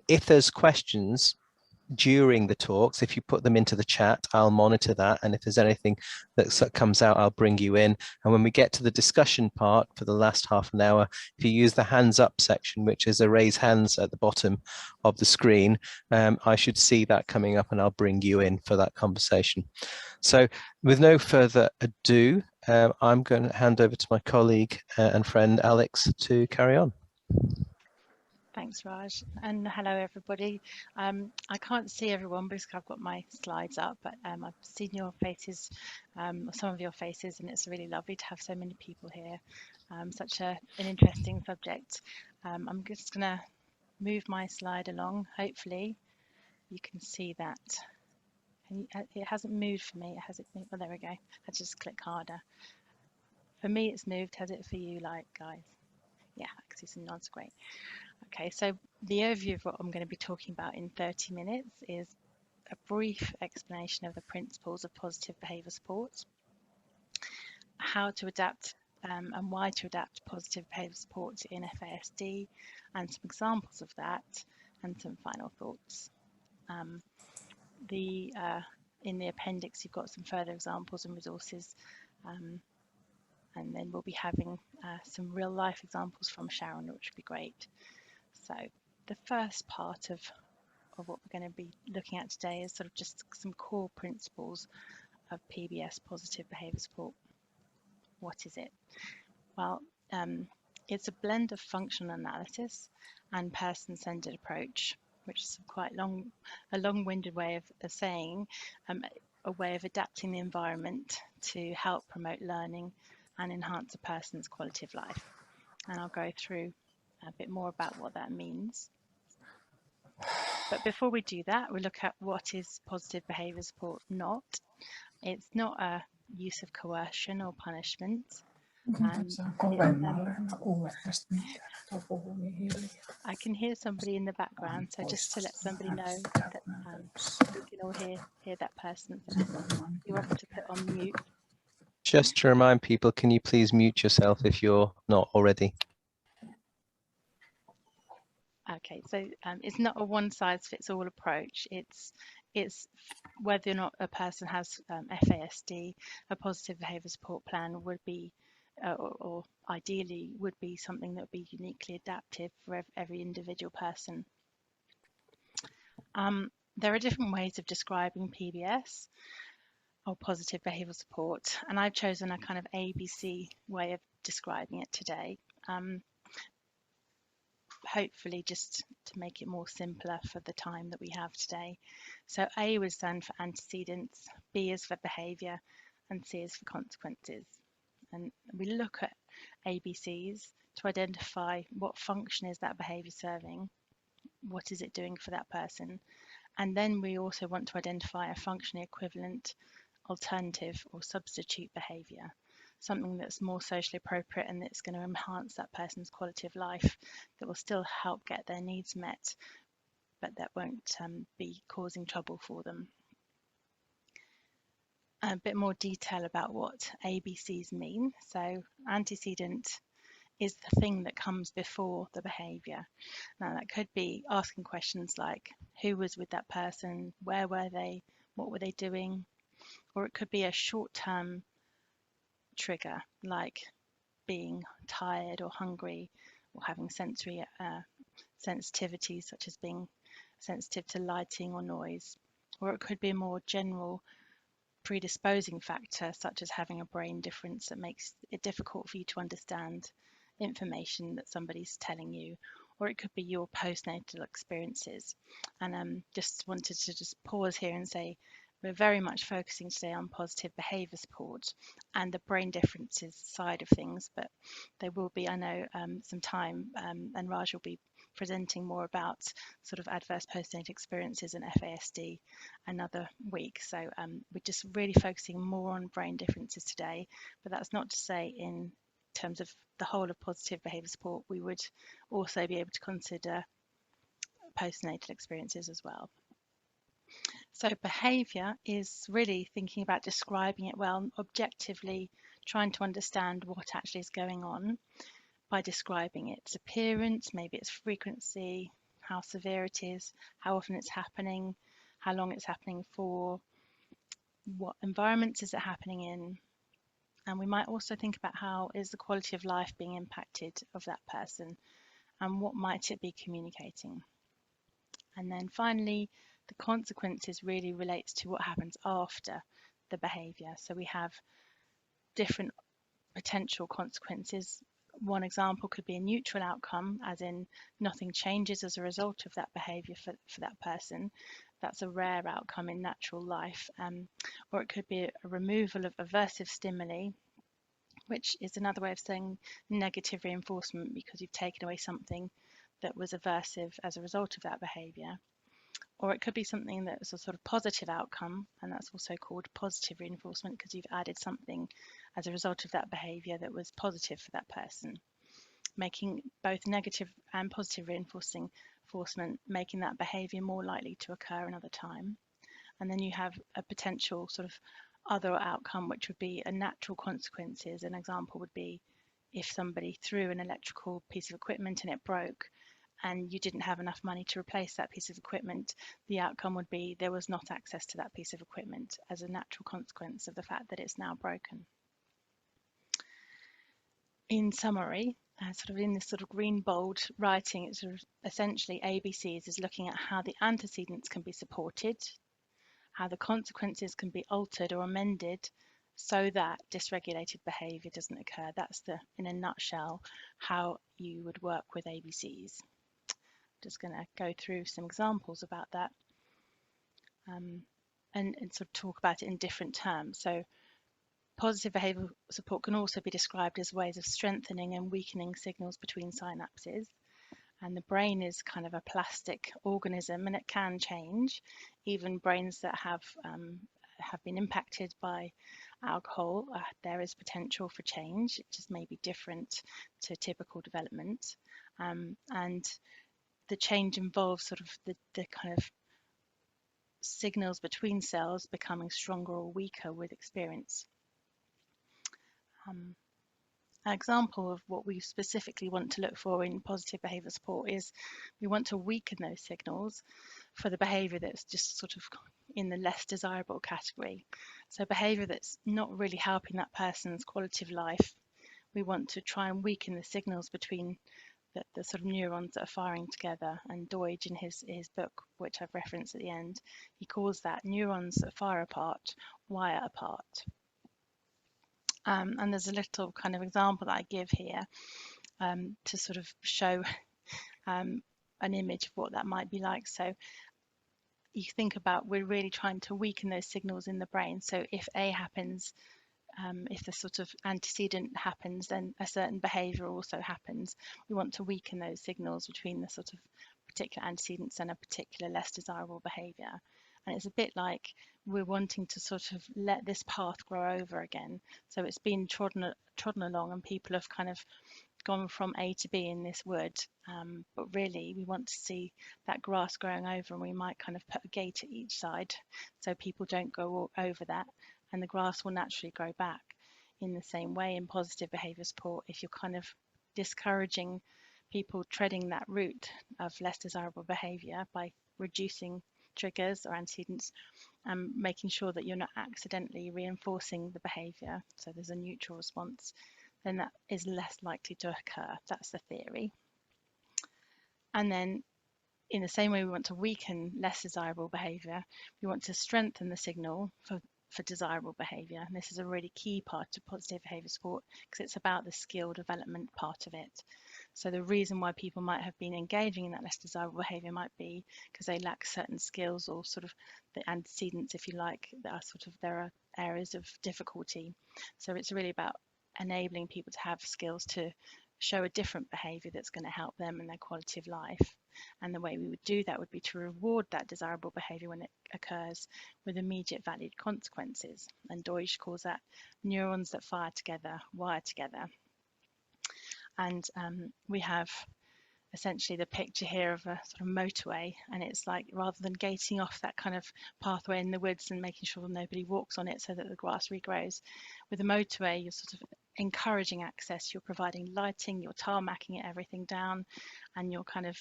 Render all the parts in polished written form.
If there's questions during the talks, if you put them into the chat, I'll monitor that, and if there's anything that comes out, I'll bring you in. And when we get to the discussion part for the last half an hour, if you use the hands up section, which is a raise hands at the bottom of the screen, I should see that coming up and I'll bring you in for that conversation. So with no further ado, I'm going to hand over to my colleague and friend Alex to carry on. Thanks, Raj, and hello everybody. I can't see everyone because I've got my slides up, but I've seen your faces, some of your faces, and it's really lovely to have so many people here. Such an interesting subject. I'm just going to move my slide along. Hopefully you can see that. And it hasn't moved for me. Has it moved? Oh, there we go. I just click harder. For me, it's moved. Has it for you, like, guys? Yeah, I can see some nods. Great. Okay, so the overview of what I'm going to be talking about in 30 minutes is a brief explanation of the principles of positive behaviour support, how to adapt and why to adapt positive behaviour support in FASD, and some examples of that, and some final thoughts. In the appendix, you've got some further examples and resources, and then we'll be having some real life examples from Sharon, which would be great. So the first part of what we're going to be looking at today is sort of just some core principles of PBS, positive behaviour support. What is it? Well, it's a blend of functional analysis and person-centered approach, which is quite a long-winded way of saying a way of adapting the environment to help promote learning and enhance a person's quality of life. And I'll go through a bit more about what that means. But before we do that, we look at what is positive behaviour support not. It's not a use of coercion or punishment. I can hear somebody in the background, so just to let somebody know that we can all hear that person. So you're welcome to put on mute. Just to remind people, can you please mute yourself if you're not already? Okay, so it's not a one-size-fits-all approach. It's whether or not a person has FASD, a positive behaviour support plan would be, or ideally would be something that would be uniquely adaptive for every individual person. There are different ways of describing PBS, or positive behavioural support, and I've chosen a kind of ABC way of describing it today. Hopefully just to make it more simpler for the time that we have today. So A would stand for antecedents, B is for behaviour, and C is for consequences. And we look at ABCs to identify what function is that behaviour serving, what is it doing for that person, and then we also want to identify a functionally equivalent, alternative or substitute behaviour, something that's more socially appropriate and that's going to enhance that person's quality of life, that will still help get their needs met, but that won't be causing trouble for them. A bit more detail about what ABCs mean. So antecedent is the thing that comes before the behaviour. Now that could be asking questions like who was with that person, where were they, what were they doing, or it could be a short-term trigger like being tired or hungry, or having sensory sensitivities such as being sensitive to lighting or noise, or it could be a more general predisposing factor such as having a brain difference that makes it difficult for you to understand information that somebody's telling you, or it could be your postnatal experiences. And just wanted to just pause here and say we're very much focusing today on positive behaviour support and the brain differences side of things, but there will be, I know, some time, and Raj will be presenting more about sort of adverse postnatal experiences in FASD another week. So we're just really focusing more on brain differences today, but that's not to say in terms of the whole of positive behaviour support, we would also be able to consider postnatal experiences as well. So behaviour is really thinking about describing it well, objectively trying to understand what actually is going on by describing its appearance, maybe its frequency, how severe it is, how often it's happening, how long it's happening for, what environments is it happening in, and we might also think about how is the quality of life being impacted of that person, and what might it be communicating. And then finally, the consequences really relates to what happens after the behaviour. So we have different potential consequences. One example could be a neutral outcome, as in nothing changes as a result of that behaviour for that person. That's a rare outcome in natural life. Or it could be a removal of aversive stimuli, which is another way of saying negative reinforcement, because you've taken away something that was aversive as a result of that behaviour. Or it could be something that's a sort of positive outcome, and that's also called positive reinforcement, because you've added something as a result of that behaviour that was positive for that person, making both negative and positive reinforcement, making that behaviour more likely to occur another time. And then you have a potential sort of other outcome, which would be a natural consequences. An example would be if somebody threw an electrical piece of equipment and it broke, and you didn't have enough money to replace that piece of equipment, the outcome would be there was not access to that piece of equipment as a natural consequence of the fact that it's now broken. In summary, sort of in this sort of green bold writing, it's sort of essentially ABCs is looking at how the antecedents can be supported, how the consequences can be altered or amended so that dysregulated behaviour doesn't occur. That's in a nutshell, how you would work with ABCs. Just going to go through some examples about that and sort of talk about it in different terms. So positive behavioural support can also be described as ways of strengthening and weakening signals between synapses. And the brain is kind of a plastic organism, and it can change. Even brains that have been impacted by alcohol, there is potential for change. It just may be different to typical development. And the change involves sort of the kind of signals between cells becoming stronger or weaker with experience. An example of what we specifically want to look for in positive behaviour support is we want to weaken those signals for the behaviour that's just sort of in the less desirable category. So behaviour that's not really helping that person's quality of life, we want to try and weaken the signals between the sort of neurons that are firing together. And Deutsch, in his book, which I've referenced at the end, he calls that neurons that fire apart, wire apart. And there's a little kind of example that I give here to sort of show an image of what that might be like. So you think about, we're really trying to weaken those signals in the brain. So if A happens, if the sort of antecedent happens, then a certain behaviour also happens. We want to weaken those signals between the sort of particular antecedents and a particular less desirable behaviour. And it's a bit like we're wanting to sort of let this path grow over again. So it's been trodden along, and people have kind of gone from A to B in this wood, but really we want to see that grass growing over, and we might kind of put a gate at each side so people don't go over that, and the grass will naturally grow back. In the same way, in positive behaviour support, if you're kind of discouraging people treading that route of less desirable behaviour by reducing triggers or antecedents, and making sure that you're not accidentally reinforcing the behaviour, so there's a neutral response, then that is less likely to occur. That's the theory. And then in the same way we want to weaken less desirable behaviour, we want to strengthen the signal for desirable behaviour. And this is a really key part of positive behaviour support, because it's about the skill development part of it. So the reason why people might have been engaging in that less desirable behaviour might be because they lack certain skills, or sort of the antecedents, if you like, that are sort of, there are areas of difficulty. So it's really about enabling people to have skills to show a different behaviour that's going to help them and their quality of life. And the way we would do that would be to reward that desirable behaviour when it occurs with immediate valued consequences. And Deutsch calls that neurons that fire together, wire together. And we have essentially the picture here of a sort of motorway, and it's like, rather than gating off that kind of pathway in the woods and making sure nobody walks on it so that the grass regrows, with a motorway you're sort of encouraging access, you're providing lighting, you're tarmacking everything down, and you're kind of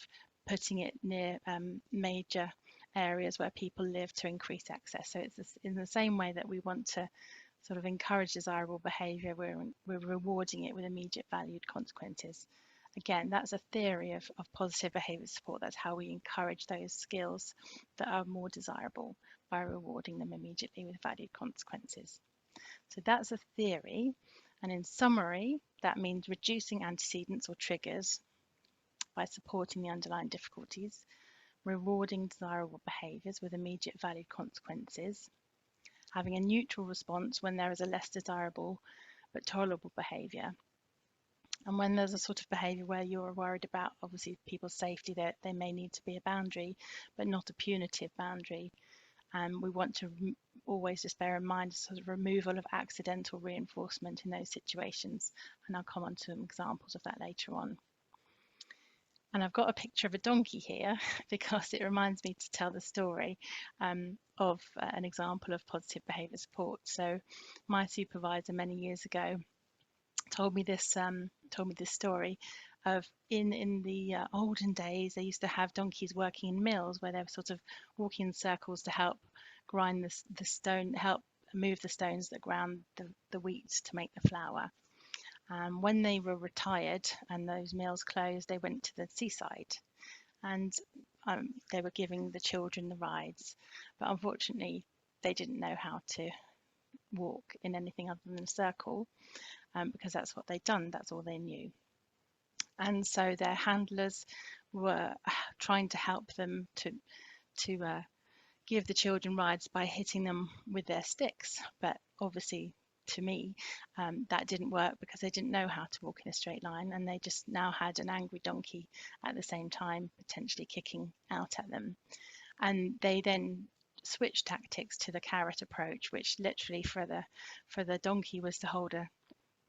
putting it near major areas where people live to increase access. So it's in the same way that we want to sort of encourage desirable behaviour, we're rewarding it with immediate valued consequences. Again, that's a theory of positive behaviour support. That's how we encourage those skills that are more desirable, by rewarding them immediately with valued consequences. So that's a theory. And in summary, that means reducing antecedents or triggers by supporting the underlying difficulties, rewarding desirable behaviours with immediate valued consequences, having a neutral response when there is a less desirable but tolerable behaviour. And when there's a sort of behaviour where you're worried about, obviously, people's safety, that there may need to be a boundary, but not a punitive boundary. And we want to always just bear in mind sort of removal of accidental reinforcement in those situations. And I'll come on to some examples of that later on. And I've got a picture of a donkey here because it reminds me to tell the story of an example of positive behaviour support. So my supervisor many years ago told me this story of in the olden days, they used to have donkeys working in mills where they were sort of walking in circles to help grind the stone, help move the stones that ground the wheat to make the flour. When they were retired and those mills closed, they went to the seaside, and they were giving the children the rides, but unfortunately they didn't know how to walk in anything other than a circle, because that's what they'd done, that's all they knew. And so their handlers were trying to help them to give the children rides by hitting them with their sticks, but obviously to me that didn't work because they didn't know how to walk in a straight line, and they just now had an angry donkey at the same time potentially kicking out at them. And they then switched tactics to the carrot approach, which literally for the donkey was to hold a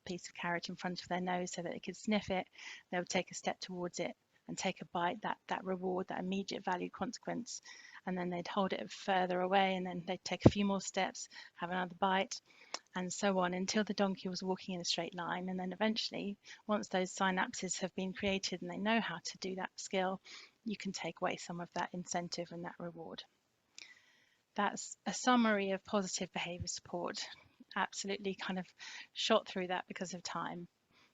piece of carrot in front of their nose so that they could sniff it. They would take a step towards it and take a bite, that reward, that immediate valued consequence, and then they'd hold it further away, and then they'd take a few more steps, have another bite, and so on until the donkey was walking in a straight line. And then eventually, once those synapses have been created and they know how to do that skill, you can take away some of that incentive and that reward. That's a summary of positive behaviour support. Absolutely kind of shot through that because of time.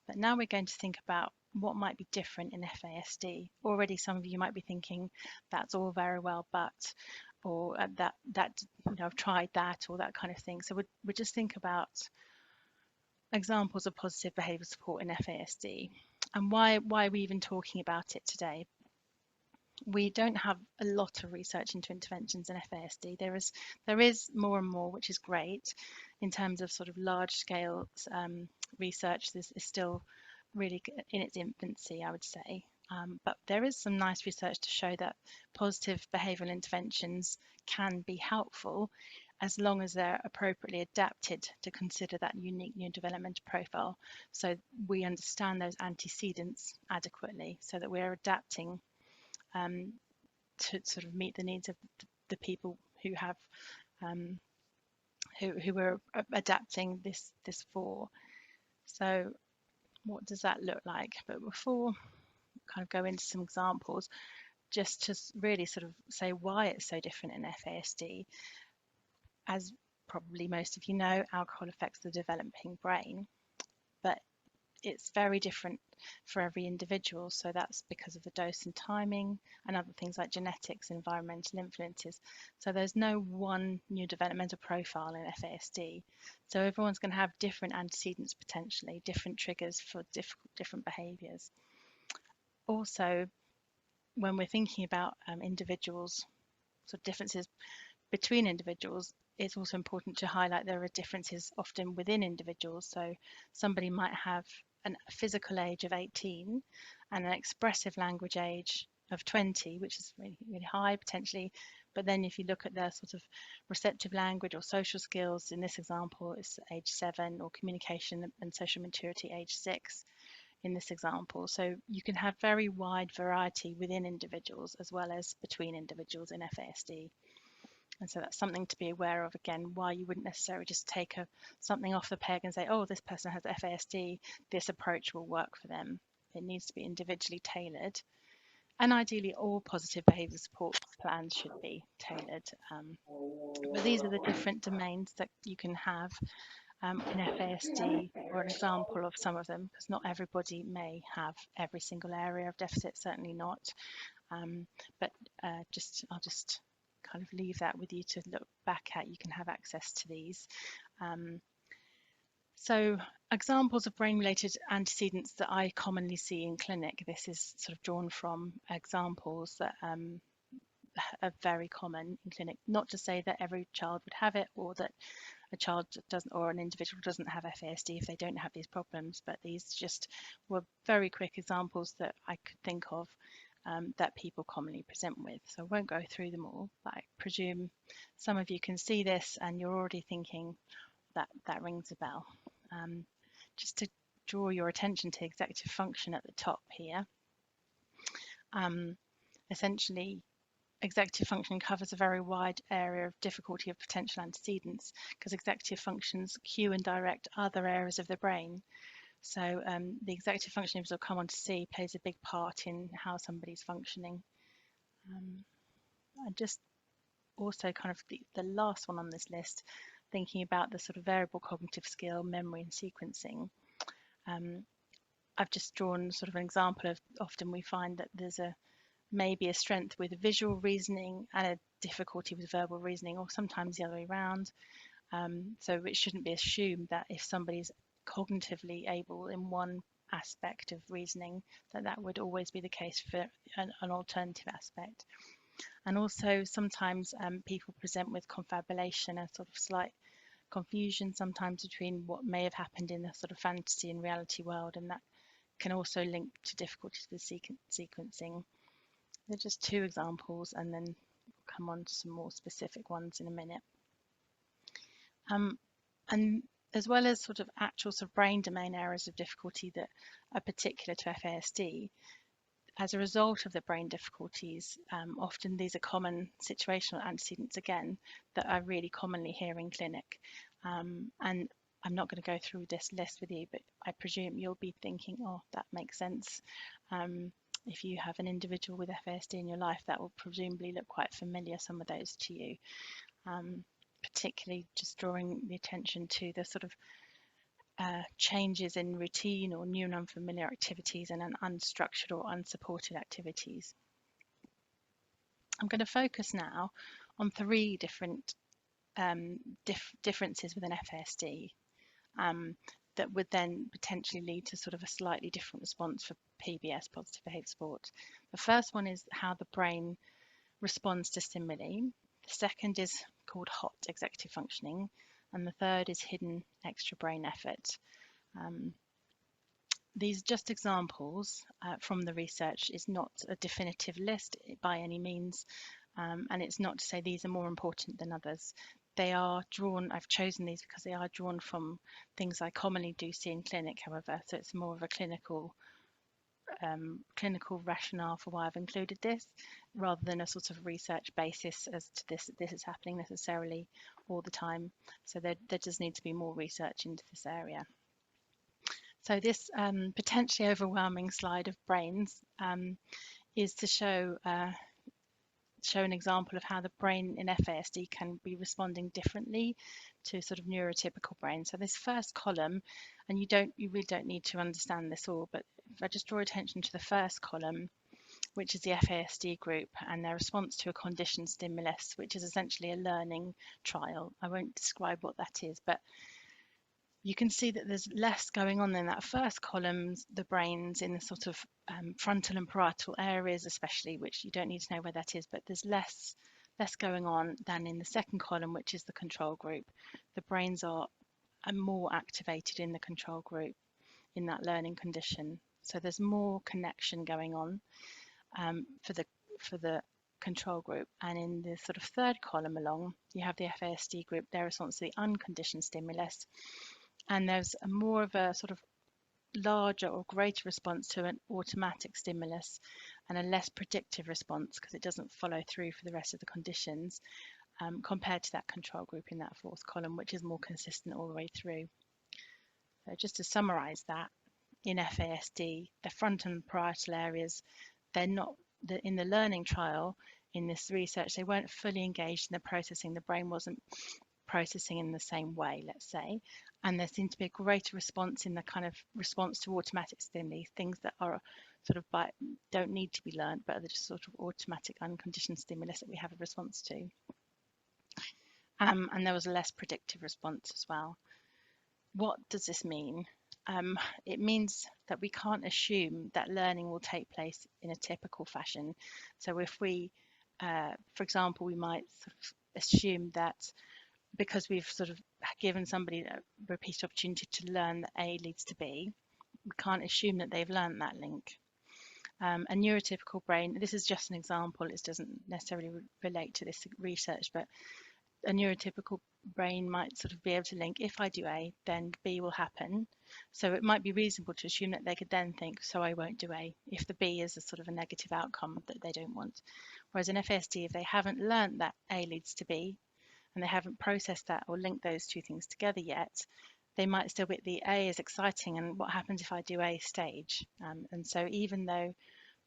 But now we're going to think about what might be different in FASD. Already some of you might be thinking that's all very well, but, or that you know, I've tried that, or that kind of thing. So we'll just think about examples of positive behaviour support in FASD and why are we even talking about it today. We don't have a lot of research into interventions in FASD. There is more and more, which is great. In terms of sort of large scale research, this is still really in its infancy, I would say. But there is some nice research to show that positive behavioural interventions can be helpful as long as they're appropriately adapted to consider that unique neurodevelopmental profile. So we understand those antecedents adequately so that we're adapting to sort of meet the needs of the people who have who we're adapting this for. So what does that look like? But before we kind of go into some examples, just to really sort of say why it's so different in FASD. As probably most of you know, alcohol affects the developing brain, but it's very different for every individual. So that's because of the dose and timing and other things like genetics and environmental influences. So there's no one neurodevelopmental profile in FASD. So everyone's going to have different antecedents, potentially different triggers for different behaviours. Also, when we're thinking about individuals, sort of differences between individuals, it's also important to highlight there are differences often within individuals. So somebody might have a physical age of 18 and an expressive language age of 20, which is really, really high potentially. But then if you look at their sort of receptive language or social skills, in this example, it's age 7, or communication and social maturity age 6 in this example. So you can have very wide variety within individuals as well as between individuals in FASD. And so that's something to be aware of, again, why you wouldn't necessarily just take something off the peg and say, oh, this person has FASD, this approach will work for them. It needs to be individually tailored. And ideally, all positive behaviour support plans should be tailored. But these are the different domains that you can have in FASD, or an example of some of them, because not everybody may have every single area of deficit, certainly not. But I'll just kind of leave that with you to look back at. You can have access to these. So examples of brain-related antecedents that I commonly see in clinic, this is sort of drawn from examples that are very common in clinic. Not to say that every child would have it, or that a child doesn't, or an individual doesn't have FASD if they don't have these problems, but these just were very quick examples that I could think of that people commonly present with. So I won't go through them all, but I presume some of you can see this and you're already thinking that rings a bell. Just to draw your attention to executive function at the top here. Essentially, executive function covers a very wide area of difficulty of potential antecedents, because executive functions cue and direct other areas of the brain. So the executive function, as we'll come on to see, plays a big part in how somebody's functioning. And just also kind of the last one on this list, thinking about the sort of variable cognitive skill, memory and sequencing. I've just drawn sort of an example of, often we find that there's maybe a strength with visual reasoning and a difficulty with verbal reasoning, or sometimes the other way around. So it shouldn't be assumed that if somebody's cognitively able in one aspect of reasoning, that would always be the case for an alternative aspect. And also sometimes people present with confabulation, a sort of slight confusion sometimes between what may have happened in the sort of fantasy and reality world, and that can also link to difficulties with sequencing. They're just two examples, and then we'll come on to some more specific ones in a minute. And as well as sort of actual sort of brain domain areas of difficulty that are particular to FASD, as a result of the brain difficulties, often these are common situational antecedents again that I really commonly hear in clinic. And I'm not going to go through this list with you, but I presume you'll be thinking, oh, that makes sense. If you have an individual with FASD in your life, that will presumably look quite familiar, some of those to you. Particularly just drawing the attention to the sort of changes in routine or new and unfamiliar activities and unstructured or unsupported activities. I'm going to focus now on three different differences within FASD that would then potentially lead to sort of a slightly different response for PBS, positive behaviour support. The first one is how the brain responds to stimuli. The second is called hot executive functioning, and the third is hidden extra brain effort. These are just examples from the research. Is not a definitive list by any means, and it's not to say these are more important than others. They are drawn, I've chosen these because they are drawn from things I commonly do see in clinic, however, so it's more of a clinical rationale for why I've included this, rather than a sort of research basis as to this is happening necessarily all the time. So there does need to be more research into this area. So this potentially overwhelming slide of brains is to show an example of how the brain in FASD can be responding differently to sort of neurotypical brain. So this first column, and you really don't need to understand this all, but if I just draw attention to the first column, which is the FASD group and their response to a conditioned stimulus, which is essentially a learning trial. I won't describe what that is, but you can see that there's less going on in that first column, the brains in the sort of frontal and parietal areas especially, which you don't need to know where that is, but there's less going on than in the second column, which is the control group. The brains are more activated in the control group in that learning condition. So there's more connection going on for the control group. And in the sort of third column along, you have the FASD group, their response to the unconditioned stimulus. And there's more of a sort of larger or greater response to an automatic stimulus and a less predictive response because it doesn't follow through for the rest of the conditions compared to that control group in that fourth column, which is more consistent all the way through. So just to summarize that, in FASD, the frontal and parietal areas, they're not in the learning trial, in this research, they weren't fully engaged in the processing. The brain wasn't processing in the same way, let's say, and there seemed to be a greater response in the kind of response to automatic stimuli, things that are sort of don't need to be learned, but are just sort of automatic unconditioned stimulus that we have a response to. And there was a less predictive response as well. What does this mean? It means that we can't assume that learning will take place in a typical fashion. So if we, for example, we might sort of assume that because we've sort of given somebody a repeated opportunity to learn that A leads to B, we can't assume that they've learned that link. A neurotypical brain, this is just an example, it doesn't necessarily relate to this research, but a neurotypical brain might sort of be able to link, if I do A, then B will happen. So it might be reasonable to assume that they could then think, so I won't do A, if the B is a sort of a negative outcome that they don't want. Whereas in FASD, if they haven't learned that A leads to B, and they haven't processed that or linked those two things together yet, they might still be the A is exciting, and what happens if I do A stage? And so even though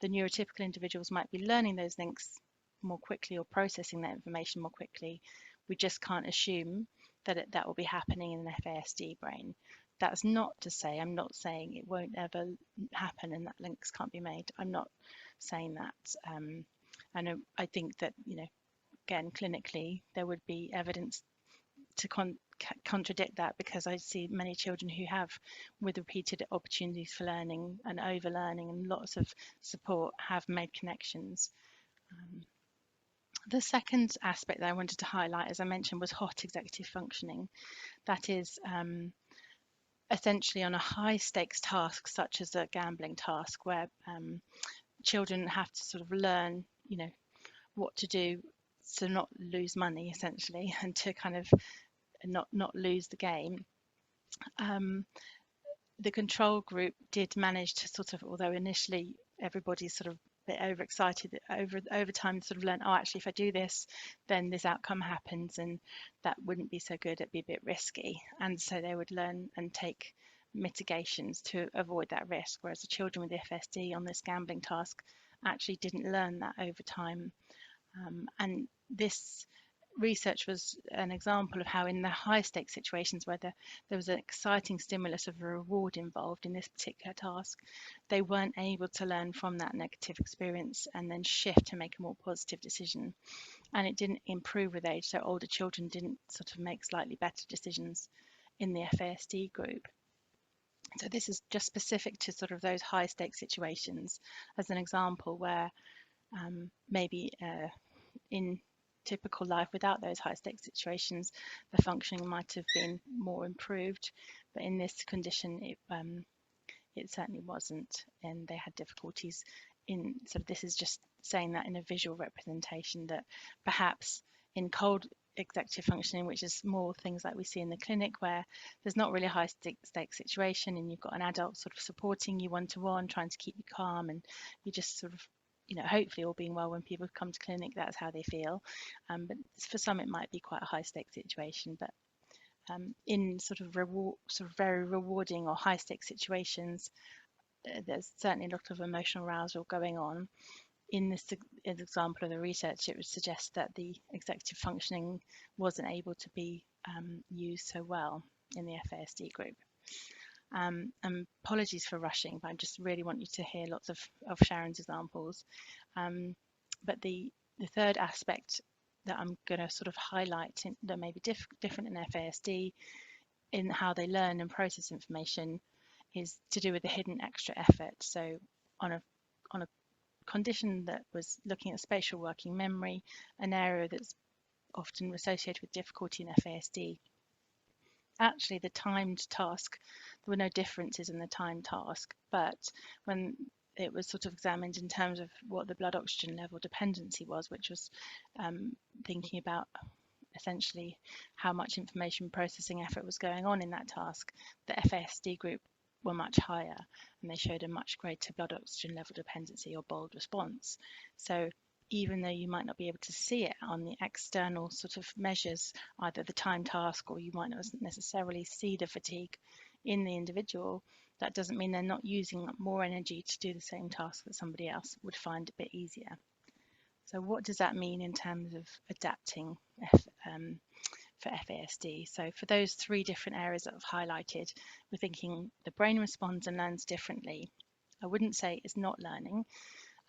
the neurotypical individuals might be learning those links more quickly or processing that information more quickly, we just can't assume that that will be happening in an FASD brain. That's not to say, I'm not saying it won't ever happen and that links can't be made. I'm not saying that. And I think that, you know, again, clinically, there would be evidence to contradict that, because I see many children who have, with repeated opportunities for learning and overlearning and lots of support, have made connections. The second aspect that I wanted to highlight, as I mentioned, was hot executive functioning. That is essentially on a high stakes task, such as a gambling task, where children have to sort of learn, you know, what to do to not lose money, essentially, and to kind of not lose the game. The control group did manage to sort of, although initially everybody's sort of a bit overexcited, over time sort of learn, oh, actually, if I do this, then this outcome happens, and that wouldn't be so good, it'd be a bit risky. And so they would learn and take mitigations to avoid that risk, whereas the children with the FSD on this gambling task actually didn't learn that over time. And this research was an example of how in the high stakes situations where there was an exciting stimulus of a reward involved in this particular task, they weren't able to learn from that negative experience and then shift to make a more positive decision. And it didn't improve with age, so older children didn't sort of make slightly better decisions in the FASD group. So this is just specific to sort of those high stakes situations as an example where maybe in typical life without those high stakes situations, the functioning might have been more improved, but in this condition it certainly wasn't, and they had difficulties in sort of, this is just saying that in a visual representation, that perhaps in cold executive functioning, which is more things like we see in the clinic, where there's not really a high stakes situation and you've got an adult sort of supporting you one-to-one, trying to keep you calm, and you just sort of, you know, hopefully all being well, when people come to clinic, that's how they feel. But for some, it might be quite a high stakes situation. But in sort of very rewarding or high stakes situations, there's certainly a lot of emotional arousal going on. In this example of the research, it would suggest that the executive functioning wasn't able to be used so well in the FASD group. And apologies for rushing, but I just really want you to hear lots of Sharon's examples. But the third aspect that I'm going to sort of highlight that may be different in FASD in how they learn and process information is to do with the hidden extra effort. So on a condition that was looking at spatial working memory, an area that's often associated with difficulty in FASD, actually the timed task, there were no differences in the timed task, but when it was sort of examined in terms of what the blood oxygen level dependency was, which was thinking about essentially how much information processing effort was going on in that task, the FASD group were much higher, and they showed a much greater blood oxygen level dependency or BOLD response. So even though you might not be able to see it on the external sort of measures, either the time task, or you might not necessarily see the fatigue in the individual, that doesn't mean they're not using more energy to do the same task that somebody else would find a bit easier. So what does that mean in terms of adapting for FASD? So for those 3 different areas that I've highlighted, we're thinking the brain responds and learns differently. I wouldn't say it's not learning.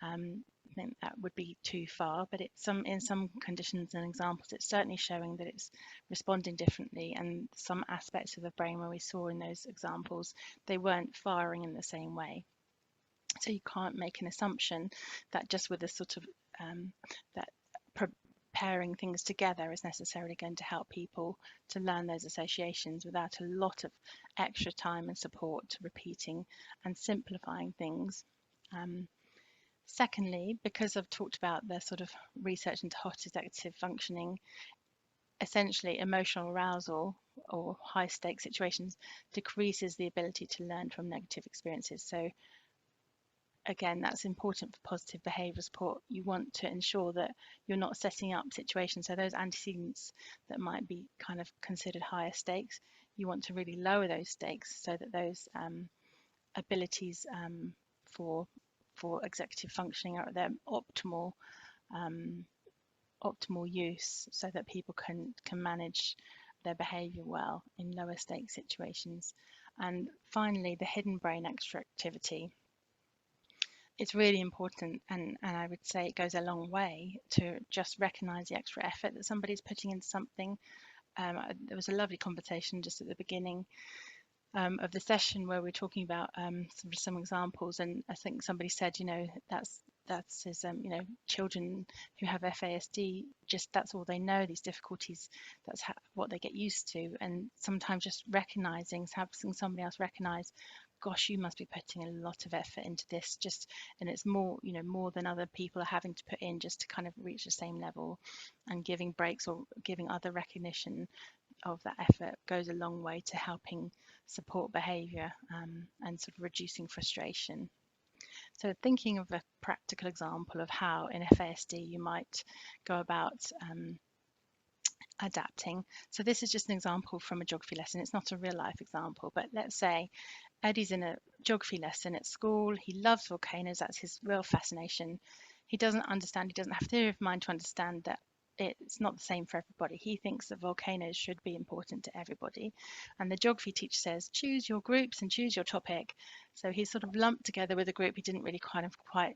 I think that would be too far, but in some conditions and examples, it's certainly showing that it's responding differently, and some aspects of the brain where we saw in those examples, they weren't firing in the same way. So you can't make an assumption that just with a sort of that pairing things together is necessarily going to help people to learn those associations without a lot of extra time and support repeating and simplifying things. Secondly, because I've talked about the sort of research into hot executive functioning, essentially emotional arousal or high stakes situations decreases the ability to learn from negative experiences. So again, that's important for positive behaviour support. You want to ensure that you're not setting up situations, so those antecedents that might be kind of considered higher stakes, you want to really lower those stakes so that those abilities for executive functioning are at their optimal use, so that people can manage their behaviour well in lower stake situations. And finally, the hidden brain extra activity. It's really important, and I would say it goes a long way to just recognise the extra effort that somebody's putting into something. There was a lovely conversation just at the beginning of the session where we're talking about some examples, and I think somebody said, that's children who have FASD, just that's all they know, these difficulties, that's what they get used to. And sometimes just recognizing, having somebody else recognize, gosh, you must be putting a lot of effort into this, and it's more, more than other people are having to put in just to kind of reach the same level, and giving breaks or giving other recognition of that effort goes a long way to helping support behaviour and sort of reducing frustration. So thinking of a practical example of how in FASD you might go about adapting. So this is just an example from a geography lesson. It's not a real life example, but let's say Eddie's in a geography lesson at school. He loves volcanoes. That's his real fascination. He doesn't understand, he doesn't have theory of mind to understand that it's not the same for everybody. He thinks that volcanoes should be important to everybody. And the geography teacher says, choose your groups and choose your topic. So he's sort of lumped together with a group. He didn't really quite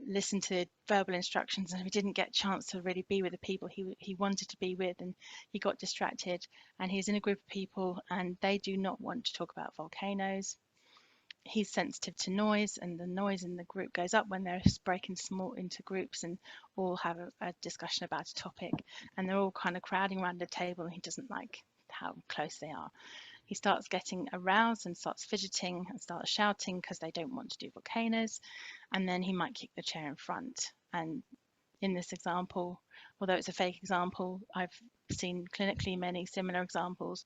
listen to verbal instructions, and he didn't get a chance to really be with the people he wanted to be with, and he got distracted. And he's in a group of people and they do not want to talk about volcanoes. He's sensitive to noise, and the noise in the group goes up when they're breaking small into groups and all have a discussion about a topic, and they're all kind of crowding around the table, and he doesn't like how close they are. He starts getting aroused and starts fidgeting and starts shouting because they don't want to do volcanoes, and then he might kick the chair in front. And in this example, although it's a fake example, I've seen clinically many similar examples.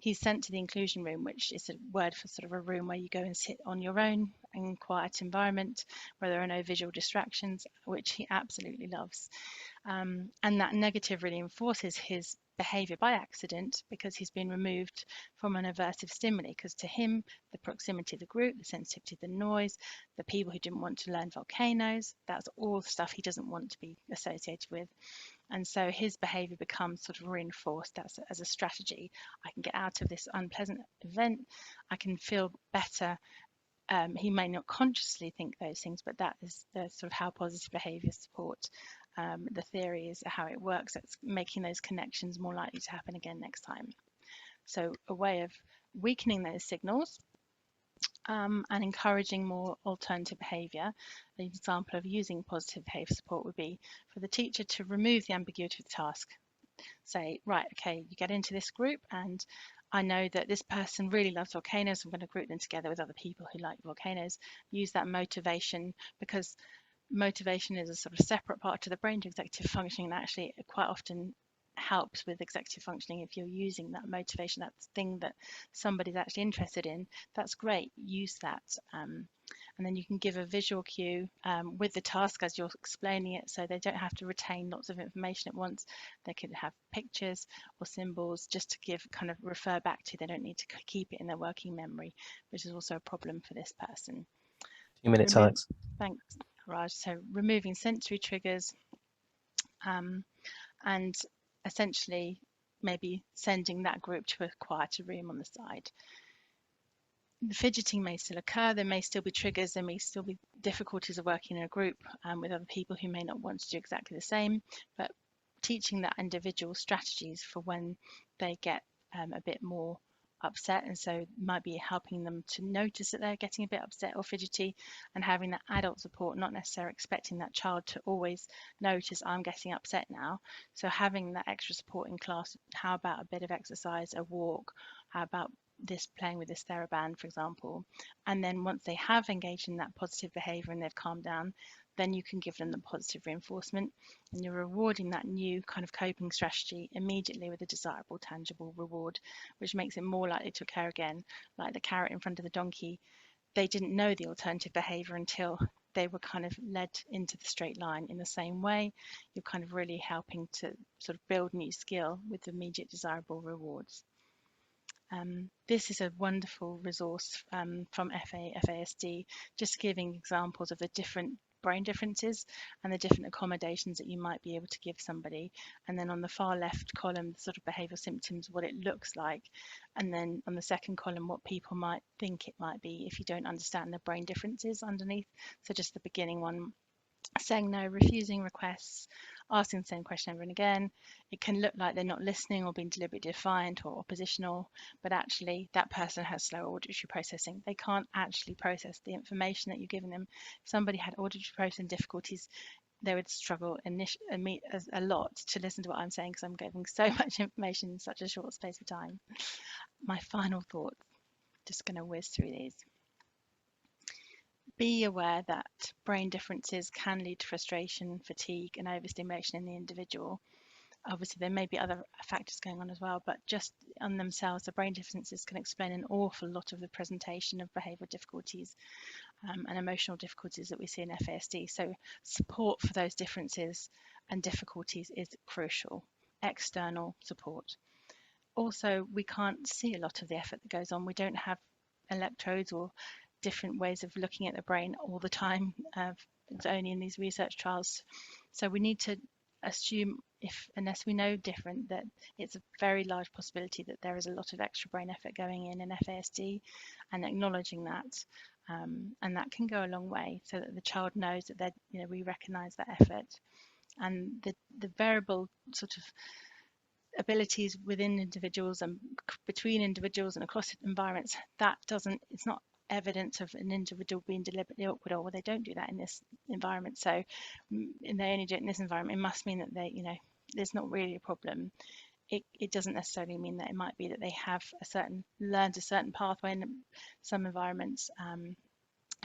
He's sent to the inclusion room, which is a word for sort of a room where you go and sit on your own in quiet environment where there are no visual distractions, which he absolutely loves. And that negative really enforces his behaviour by accident, because he's been removed from an aversive stimuli, because to him the proximity of the group, the sensitivity to the noise, the people who didn't want to learn volcanoes, that's all stuff he doesn't want to be associated with. And so his behaviour becomes sort of reinforced as a strategy. I can get out of this unpleasant event, I can feel better. He may not consciously think those things, but that is the sort of how positive behaviour support, the theory is how it works. It's making those connections more likely to happen again next time. So a way of weakening those signals and encouraging more alternative behaviour. An example of using positive behaviour support would be for the teacher to remove the ambiguity of the task. Say, right, okay, you get into this group and I know that this person really loves volcanoes. I'm going to group them together with other people who like volcanoes. Use that motivation, because motivation is a sort of separate part to the brain to executive functioning, and actually quite often helps with executive functioning. If you're using that motivation, that thing that somebody's actually interested in, that's great, use that. And then you can give a visual cue with the task as you're explaining it, so they don't have to retain lots of information at once. They could have pictures or symbols just to give, kind of refer back to. They don't need to keep it in their working memory, which is also a problem for this person. 2 minutes, Alex. Thanks, Raj. So removing sensory triggers, and essentially maybe sending that group to a quieter room on the side. The fidgeting may still occur, there may still be triggers, there may still be difficulties of working in a group with other people who may not want to do exactly the same, but teaching that individual strategies for when they get a bit more upset, and so might be helping them to notice that they're getting a bit upset or fidgety, and having that adult support, not necessarily expecting that child to always notice, I'm getting upset now. So having that extra support in class. How about a bit of exercise, a walk? How about this, playing with this TheraBand, for example? And then once they have engaged in that positive behavior and they've calmed down, then you can give them the positive reinforcement, and you're rewarding that new kind of coping strategy immediately with a desirable, tangible reward, which makes it more likely to occur again. Like the carrot in front of the donkey, they didn't know the alternative behavior until they were kind of led into the straight line. In the same way, you're kind of really helping to sort of build new skill with immediate desirable rewards. This is a wonderful resource from FASD, just giving examples of the different brain differences and the different accommodations that you might be able to give somebody. And then on the far left column, sort of behavioural symptoms, what it looks like. And then on the second column, what people might think it might be if you don't understand the brain differences underneath. So just the beginning one, saying no, refusing requests, asking the same question over and again. It can look like they're not listening or being deliberately defiant or oppositional, but actually that person has slow auditory processing. They can't actually process the information that you're giving them. If somebody had auditory processing difficulties, they would struggle a lot to listen to what I'm saying, because I'm giving so much information in such a short space of time. My final thoughts, just going to whiz through these. Be aware that brain differences can lead to frustration, fatigue, and overstimulation in the individual. Obviously, there may be other factors going on as well, but just on themselves, the brain differences can explain an awful lot of the presentation of behavioural difficulties and emotional difficulties that we see in FASD. So support for those differences and difficulties is crucial. External support. Also, we can't see a lot of the effort that goes on. We don't have electrodes or different ways of looking at the brain all the time. It's only in these research trials. So we need to assume, unless we know different, that it's a very large possibility that there is a lot of extra brain effort going in FASD, and acknowledging that, and that can go a long way, so that the child knows that we recognise that effort. And the variable sort of abilities within individuals and between individuals and across environments, it's not evidence of an individual being deliberately awkward, or they don't do that in this environment, so they only do it in this environment. It must mean that there's not really a problem. It doesn't necessarily mean that. It might be that they have learned a certain pathway in some environments and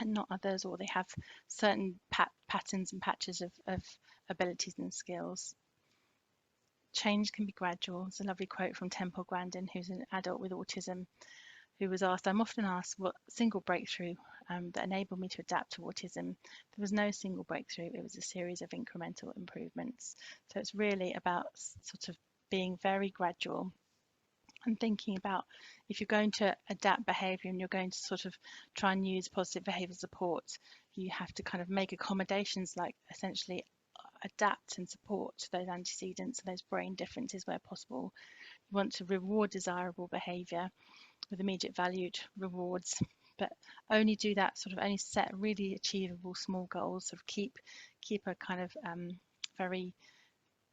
not others, or they have certain patterns and patches of abilities and skills. Change can be gradual. It's a lovely quote from Temple Grandin, who's an adult with autism, who was asked, I'm often asked what single breakthrough that enabled me to adapt to autism. There was no single breakthrough, it was a series of incremental improvements. So it's really about sort of being very gradual and thinking about, if you're going to adapt behaviour and you're going to sort of try and use positive behaviour support, you have to kind of make accommodations, like essentially adapt and support those antecedents and those brain differences where possible. You want to reward desirable behaviour with immediate valued rewards, but only do that only set really achievable small goals, sort of keep a kind of very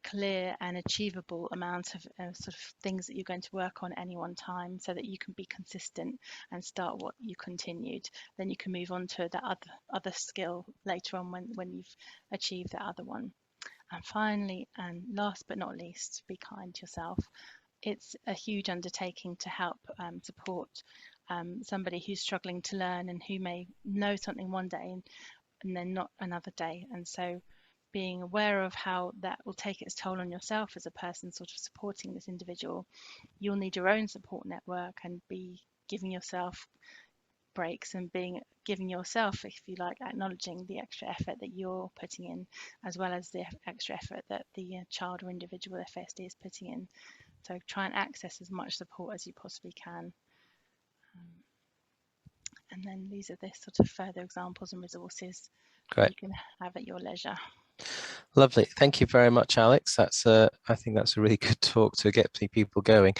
clear and achievable amount of sort of things that you're going to work on at any one time, so that you can be consistent and start what you continued. Then you can move on to that other skill later on when you've achieved that other one. And finally, and last but not least, be kind to yourself. It's a huge undertaking to help support somebody who's struggling to learn and who may know something one day and then not another day. And so being aware of how that will take its toll on yourself as a person sort of supporting this individual. You'll need your own support network and be giving yourself breaks and giving yourself, if you like, acknowledging the extra effort that you're putting in, as well as the extra effort that the child or individual with FASD is putting in. So try and access as much support as you possibly can. And then these are the sort of further examples and resources that you can have at your leisure. Lovely. Thank you very much, Alex. That's I think that's a really good talk to get people going.